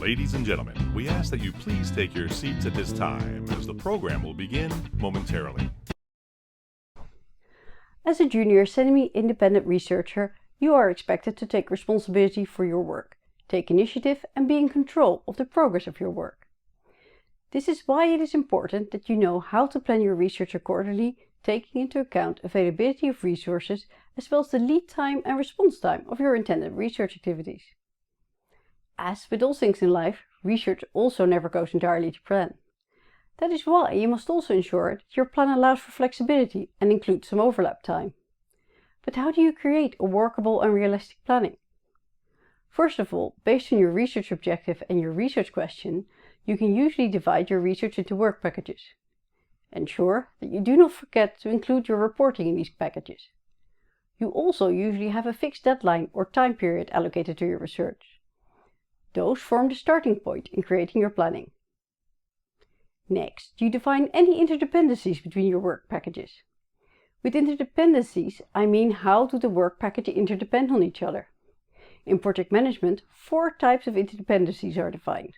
Ladies and gentlemen, we ask that you please take your seats at this time as the program will begin momentarily. As a junior semi-independent researcher, you are expected to take responsibility for your work, take initiative and be in control of the progress of your work. This is why it is important that you know how to plan your research accordingly, taking into account availability of resources as well as the lead time and response time of your intended research activities. As with all things in life, research also never goes entirely to plan. That is why you must also ensure that your plan allows for flexibility and includes some overlap time. But how do you create a workable and realistic planning? First of all, based on your research objective and your research question, you can usually divide your research into work packages. Ensure that you do not forget to include your reporting in these packages. You also usually have a fixed deadline or time period allocated to your research. Those form the starting point in creating your planning. Next, you define any interdependencies between your work packages. With interdependencies, I mean how do the work packages interdepend on each other. In project management, 4 types of interdependencies are defined.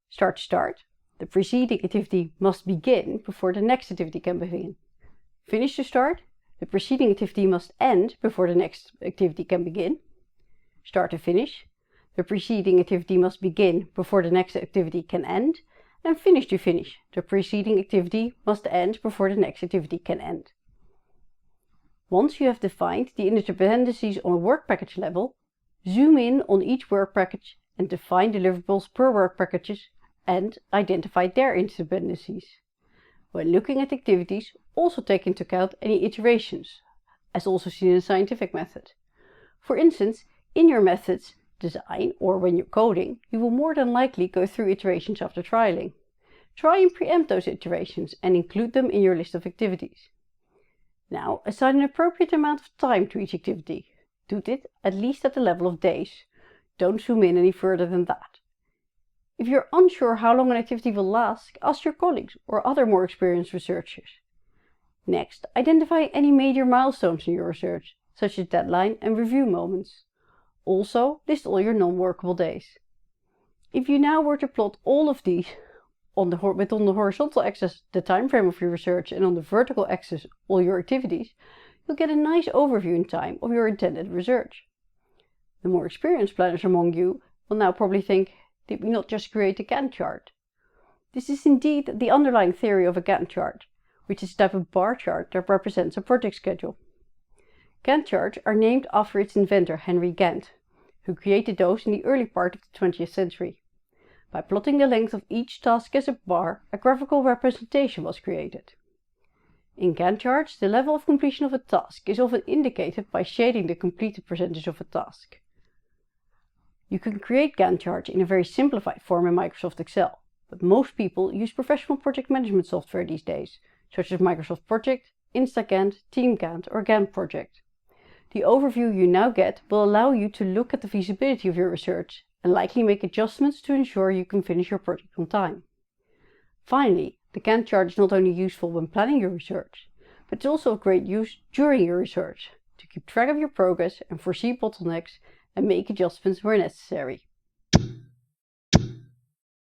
Start to start. The preceding activity must begin before the next activity can begin. Finish to start. The preceding activity must end before the next activity can begin. Start to finish. The preceding activity must begin before the next activity can end. And finish to finish. The preceding activity must end before the next activity can end. Once you have defined the interdependencies on a work package level, zoom in on each work package and define deliverables per work packages and identify their interdependencies. When looking at activities, also take into account any iterations, as also seen in the scientific method. For instance, in your methods design or when you're coding, you will more than likely go through iterations after trialing. Try and preempt those iterations and include them in your list of activities. Now, assign an appropriate amount of time to each activity. Do it at least at the level of days. Don't zoom in any further than that. If you're unsure how long an activity will last, ask your colleagues or other more experienced researchers. Next, identify any major milestones in your research, such as deadline and review moments. Also, list all your non-workable days. If you now were to plot all of these on the horizontal axis the time frame of your research and on the vertical axis all your activities, you'll get a nice overview in time of your intended research. The more experienced planners among you will now probably think, did we not just create a Gantt chart? This is indeed the underlying theory of a Gantt chart, which is a type of bar chart that represents a project schedule. Gantt charts are named after its inventor Henry Gantt, who created those in the early part of the 20th century. By plotting the length of each task as a bar, a graphical representation was created. In Gantt charts, the level of completion of a task is often indicated by shading the completed percentage of a task. You can create Gantt charts in a very simplified form in Microsoft Excel, but most people use professional project management software these days, such as Microsoft Project, Instagantt, TeamGantt or Gantt Project. The overview you now get will allow you to look at the feasibility of your research and likely make adjustments to ensure you can finish your project on time. Finally, the Gantt chart is not only useful when planning your research, but it's also of great use during your research to keep track of your progress and foresee bottlenecks and make adjustments where necessary.